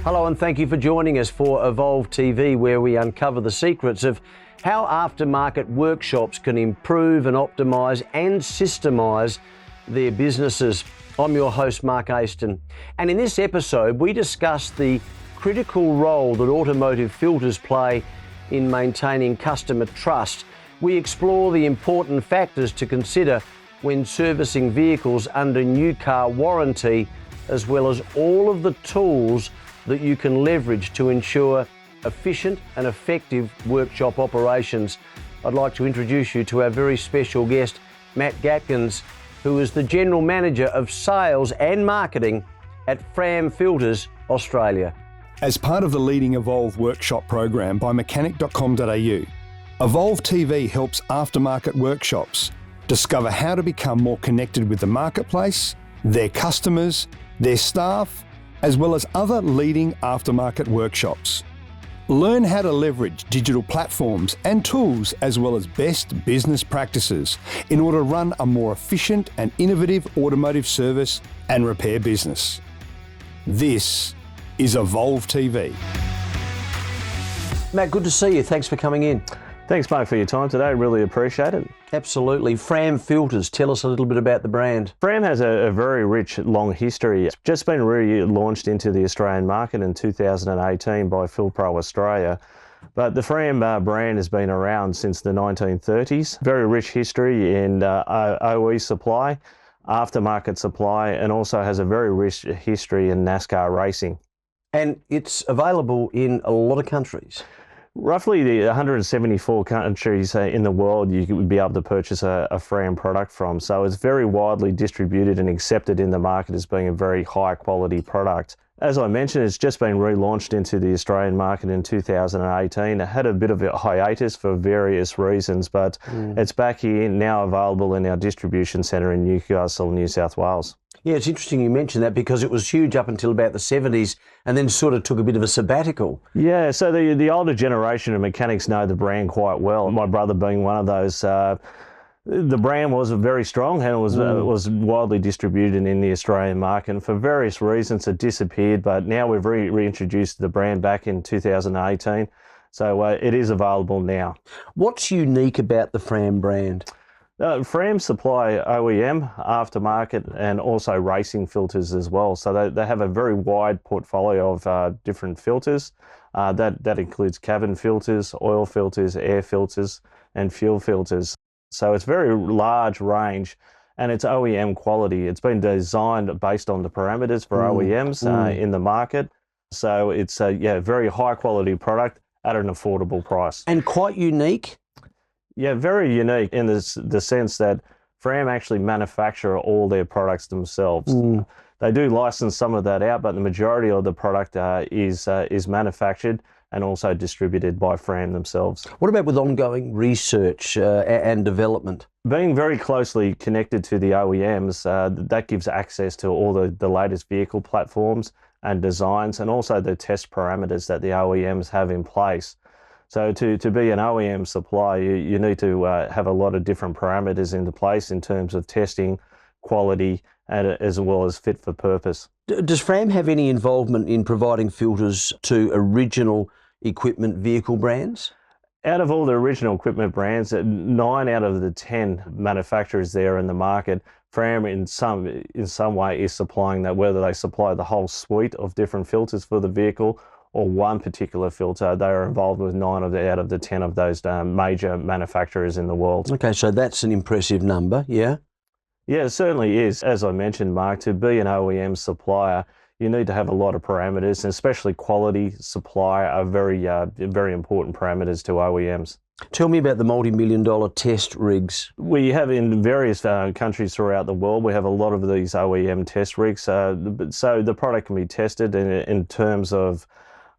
Hello and thank you for joining us for Evolve TV, where we uncover the secrets of how aftermarket workshops can improve and optimise and systemise their businesses. I'm your host, Mark Aston, and in this episode we discuss the critical role that automotive filters play in maintaining customer trust. We explore the important factors to consider when servicing vehicles under new car warranty, as well as all of the tools that you can leverage to ensure efficient and effective workshop operations. I'd like to introduce you to our very special guest, Matt Gatgens, who is the General Manager of Sales and Marketing at FRAM Filters Australia. As part of the leading Evolve workshop program by Mechanic.com.au, Evolve TV helps aftermarket workshops discover how to become more connected with the marketplace, their customers, their staff, as well as other leading aftermarket workshops. Learn how to leverage digital platforms and tools, as well as best business practices, in order to run a more efficient and innovative automotive service and repair business. This is Evolve TV. Matt, good to see you. Thanks for coming in. Thanks, Mark, for your time today. Really appreciate it. Absolutely. FRAM Filters, tell us a little bit about the brand. FRAM has a very rich, long history. It's just been relaunched into the Australian market in 2018 by FilPro Australia. But the FRAM brand has been around since the 1930s. Very rich history in OE supply, aftermarket supply, and also has a very rich history in NASCAR racing. And it's available in a lot of countries. Roughly the 174 countries in the world you would be able to purchase a FRAM product from. So it's very widely distributed and accepted in the market as being a very high quality product. As I mentioned, it's just been relaunched into the Australian market in 2018. It had a bit of a hiatus for various reasons, but it's back here now, available in our distribution centre in Newcastle, New South Wales. Yeah, it's interesting you mentioned that, because it was huge up until about the 70s and then sort of took a bit of a sabbatical. Yeah, so the older generation of mechanics know the brand quite well. My brother being one of those. The brand was very strong and it was widely distributed in the Australian market. And for various reasons it disappeared, but now we've reintroduced the brand back in 2018. So it is available now. What's unique about the FRAM brand? FRAM supply OEM, aftermarket, and also racing filters as well. So they have a very wide portfolio of different filters. That includes cabin filters, oil filters, air filters, and fuel filters. So it's a very large range, and it's OEM quality. It's been designed based on the parameters for OEMs in the market. So it's a very high quality product at an affordable price. And quite unique? Yeah, very unique in the sense that FRAM actually manufacture all their products themselves. They do license some of that out, but the majority of the product is manufactured and also distributed by FRAM themselves. What about with ongoing research and development? Being very closely connected to the OEMs, that gives access to all the latest vehicle platforms and designs, and also the test parameters that the OEMs have in place. So to be an OEM supplier, you need to have a lot of different parameters into place in terms of testing, quality, and as well as fit for purpose. Does FRAM have any involvement in providing filters to original equipment vehicle brands? Out of all the original equipment brands, 9 out of the 10 manufacturers there in the market, FRAM in some way is supplying that, whether they supply the whole suite of different filters for the vehicle or one particular filter. They are involved with 9 out of the 10 of those major manufacturers in the world. Okay, so that's an impressive number, yeah? Yeah, it certainly is. As I mentioned, Mark, to be an OEM supplier, you need to have a lot of parameters, and especially quality, supply are very important parameters to OEMs. Tell me about the multi-million-dollar test rigs. We have in various countries throughout the world, we have a lot of these OEM test rigs. So the product can be tested in terms of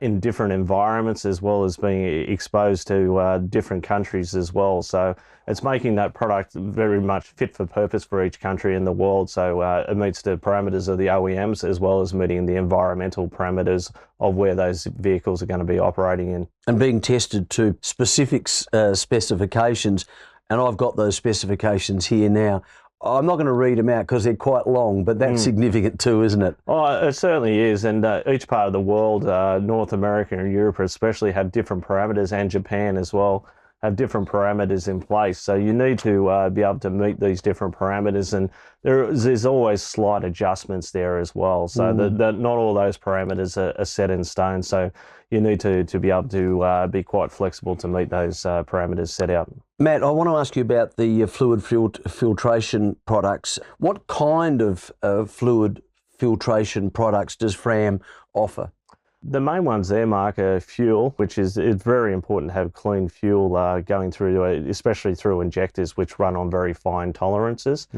in different environments, as well as being exposed to different countries as well. So it's making that product very much fit for purpose for each country in the world. So it meets the parameters of the OEMs, as well as meeting the environmental parameters of where those vehicles are going to be operating in. And being tested to specific specifications, and I've got those specifications here now. I'm not going to read them out because they're quite long, but that's significant too, isn't it? Oh, it certainly is, and each part of the world, North America and Europe especially, have different parameters, and Japan as well, have different parameters in place. So you need to be able to meet these different parameters, and there's always slight adjustments there as well. So not all those parameters are set in stone. So you need to be able to be quite flexible to meet those parameters set out. Matt, I want to ask you about the fluid filtration products. What kind of fluid filtration products does FRAM offer? The main ones there, Mark, are fuel, which is it's very important to have clean fuel going through, especially through injectors, which run on very fine tolerances.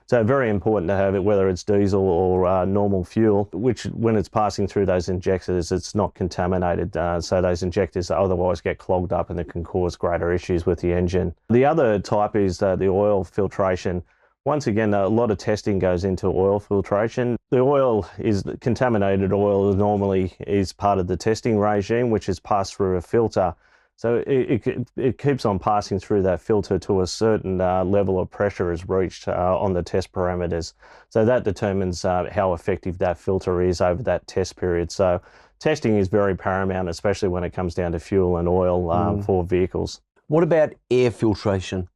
So very important to have it, whether it's diesel or normal fuel, which when it's passing through those injectors, it's not contaminated. So those injectors otherwise get clogged up and it can cause greater issues with the engine. The other type is the oil filtration. Once again, a lot of testing goes into oil filtration. The oil is contaminated oil normally is part of the testing regime, which is passed through a filter. So it keeps on passing through that filter to a certain level of pressure is reached on the test parameters. So that determines how effective that filter is over that test period. So testing is very paramount, especially when it comes down to fuel and oil for vehicles. What about air filtration?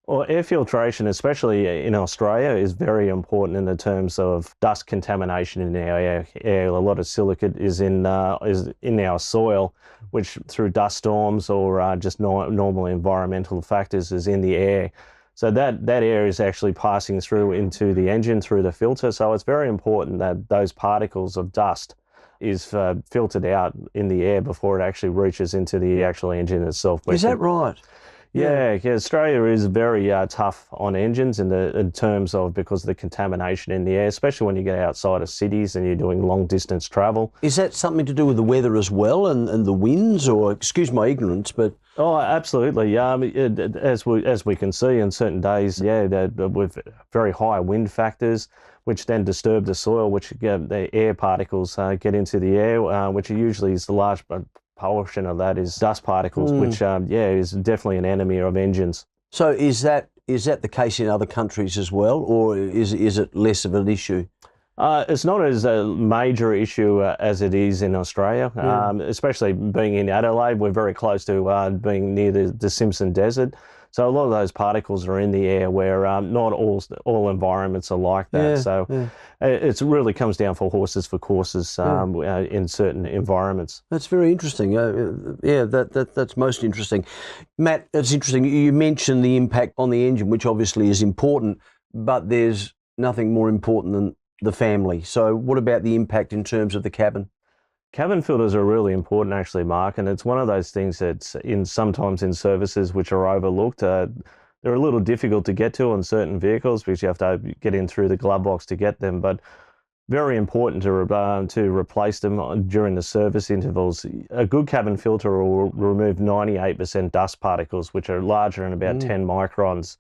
Well, air filtration, especially in Australia, is very important in the terms of dust contamination in our air. A lot of silicate is in our soil, which through dust storms or just normal environmental factors is in the air. So that air is actually passing through into the engine through the filter. So it's very important that those particles of dust is filtered out in the air before it actually reaches into the actual engine itself. Is that right? Yeah, Australia is very tough on engines in terms of because of the contamination in the air, especially when you get outside of cities and you're doing long distance travel. Is that something to do with the weather as well and the winds, or excuse my ignorance, but... Oh, absolutely. As we can see in certain days, with very high wind factors, which then disturb the soil, which the air particles get into the air, which usually is the large portion of that is dust particles, which is definitely an enemy of engines. So is that the case in other countries as well, or is it less of an issue? It's not as a major issue as it is in Australia, especially being in Adelaide. We're very close to being near the Simpson Desert. So a lot of those particles are in the air where not all environments are like that. It really comes down for horses for courses in certain environments. That's very interesting. That's most interesting. Matt, it's interesting. You mentioned the impact on the engine, which obviously is important, but there's nothing more important than the family. So what about the impact in terms of the cabin? Cabin filters are really important actually, Mark, and it's one of those things that's sometimes in services which are overlooked. They're a little difficult to get to on certain vehicles because you have to get in through the glove box to get them, but very important to replace them during the service intervals. A good cabin filter will remove 98% dust particles, which are larger than about 10 microns,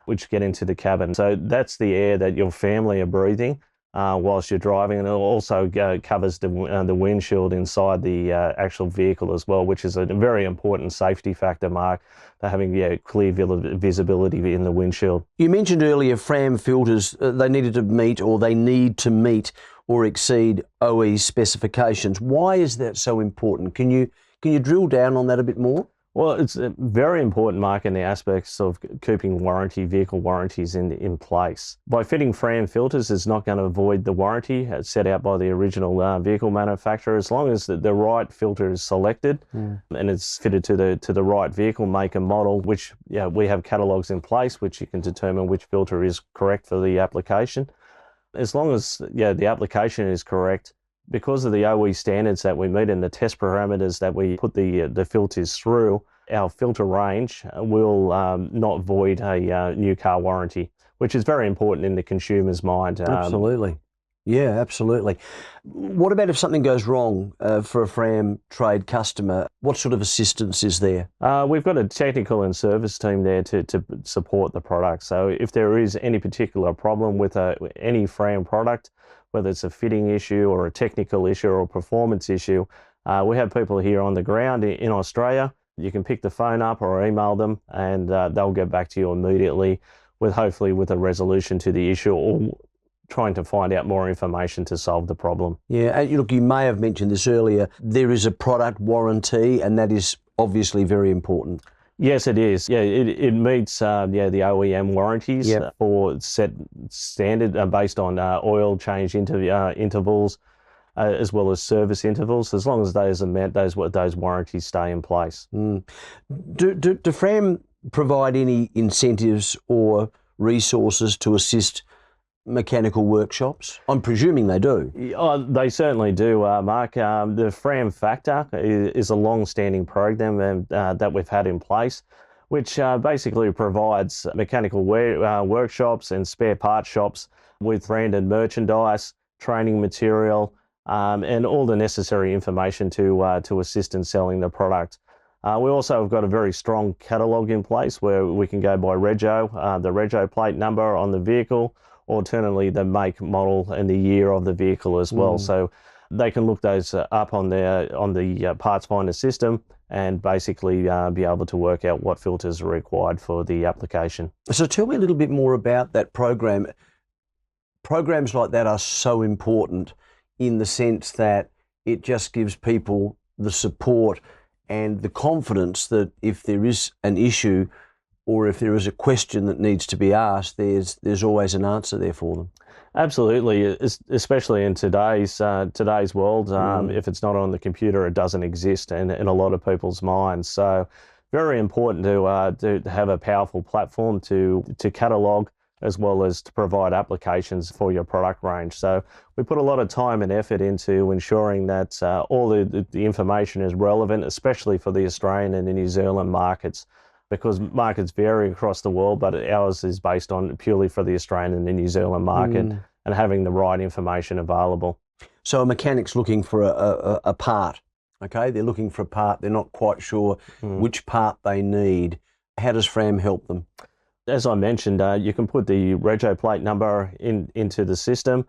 which get into the cabin. So that's the air that your family are breathing whilst you're driving, and it also covers the windshield inside the actual vehicle as well, which is a very important safety factor, Mark, to having clear visibility in the windshield. You mentioned earlier FRAM filters, they need to meet or exceed OE specifications. Why is that so important? Can you drill down on that a bit more? Well, it's very important, Mark, in the aspects of keeping vehicle warranties in place. By fitting FRAM filters, it's not going to void the warranty set out by the original vehicle manufacturer, as long as the right filter is selected and it's fitted to the right vehicle make and model, which we have catalogues in place which you can determine which filter is correct for the application. As long as the application is correct, because of the OE standards that we meet and the test parameters that we put the filters through, our filter range will not void a new car warranty, which is very important in the consumer's mind. Absolutely. Yeah, absolutely. What about if something goes wrong for a FRAM trade customer? What sort of assistance is there? We've got a technical and service team there to support the product. So if there is any particular problem with any FRAM product, whether it's a fitting issue or a technical issue or a performance issue, we have people here on the ground in Australia. You can pick the phone up or email them and they'll get back to you immediately hopefully with a resolution to the issue, or trying to find out more information to solve the problem. Yeah, and look, you may have mentioned this earlier. There is a product warranty, and that is obviously very important. Yes, it is. Yeah, it meets the OEM warranties for set standard based on oil change intervals, as well as service intervals. As long as those are met, those warranties stay in place. Do FRAM provide any incentives or resources to assist mechanical workshops? I'm presuming they do. They certainly do, Mark. The FRAM Factor is a long-standing program that we've had in place, which basically provides mechanical workshops and spare parts shops with branded merchandise, training material, and all the necessary information to assist in selling the product. We also have got a very strong catalogue in place where we can go by rego, the rego plate number on the vehicle, alternatively the make, model, and the year of the vehicle as well. So they can look those up on the parts finder system and basically be able to work out what filters are required for the application. So tell me a little bit more about that program. Programs like that are so important in the sense that it just gives people the support and the confidence that if there is an issue or if there is a question that needs to be asked, there's always an answer there for them. Absolutely, especially in today's world. If it's not on the computer, it doesn't exist in a lot of people's minds. So very important to have a powerful platform to catalogue as well as to provide applications for your product range. So we put a lot of time and effort into ensuring that all the information is relevant, especially for the Australian and the New Zealand markets, because markets vary across the world, but ours is based on purely for the Australian and the New Zealand market and having the right information available. So a mechanic's looking for a part, okay? They're looking for a part, they're not quite sure which part they need. How does FRAM help them? As I mentioned, you can put the rego plate number into the system,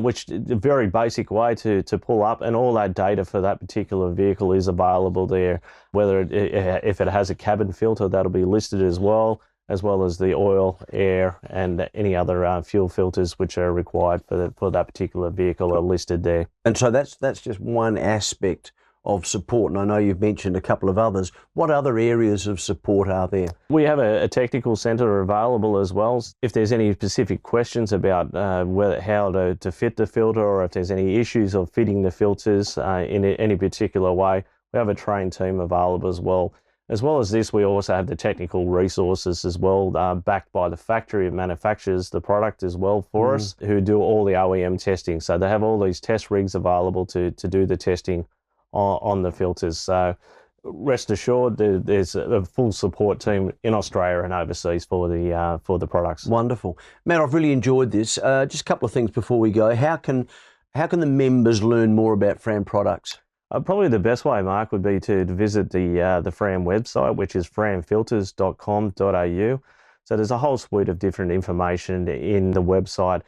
which is a very basic way to pull up, and all that data for that particular vehicle is available there. Whether if it has a cabin filter, that'll be listed as well as the oil, air, and any other fuel filters which are required for that particular vehicle are listed there. And so that's just one aspect of support, and I know you've mentioned a couple of others. What other areas of support are there? We have a technical centre available as well. If there's any specific questions about how to fit the filter, or if there's any issues of fitting the filters in any particular way, we have a trained team available as well. As well as this, we also have the technical resources as well, backed by the factory that manufactures the product as well for us, who do all the OEM testing. So they have all these test rigs available to do the testing on the filters. So rest assured, there's a full support team in Australia and overseas for the products. Wonderful. Matt, I've really enjoyed this. Just a couple of things before we go. How can the members learn more about FRAM products? Probably the best way, Mark, would be to visit the FRAM website, which is framfilters.com.au. So there's a whole suite of different information in the website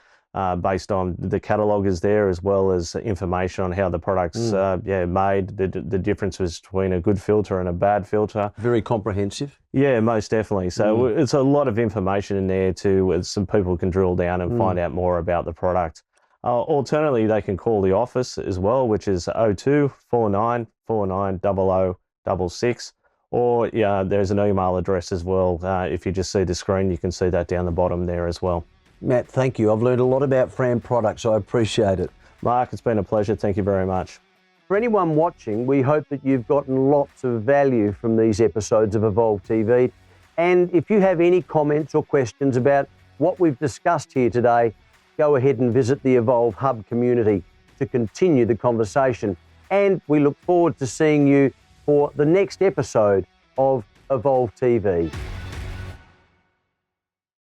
based on the catalogue is there, as well as information on how the product's made, the differences between a good filter and a bad filter. Very comprehensive. Yeah, most definitely. So it's a lot of information in there some people can drill down and find out more about the product. Alternatively, they can call the office as well, which is 02 49 49 0066. Or there's an email address as well. If you just see the screen, you can see that down the bottom there as well. Matt, thank you. I've learned a lot about FRAM products. I appreciate it. Mark, it's been a pleasure. Thank you very much. For anyone watching, we hope that you've gotten lots of value from these episodes of Evolve TV. And if you have any comments or questions about what we've discussed here today, go ahead and visit the Evolve Hub community to continue the conversation. And we look forward to seeing you for the next episode of Evolve TV.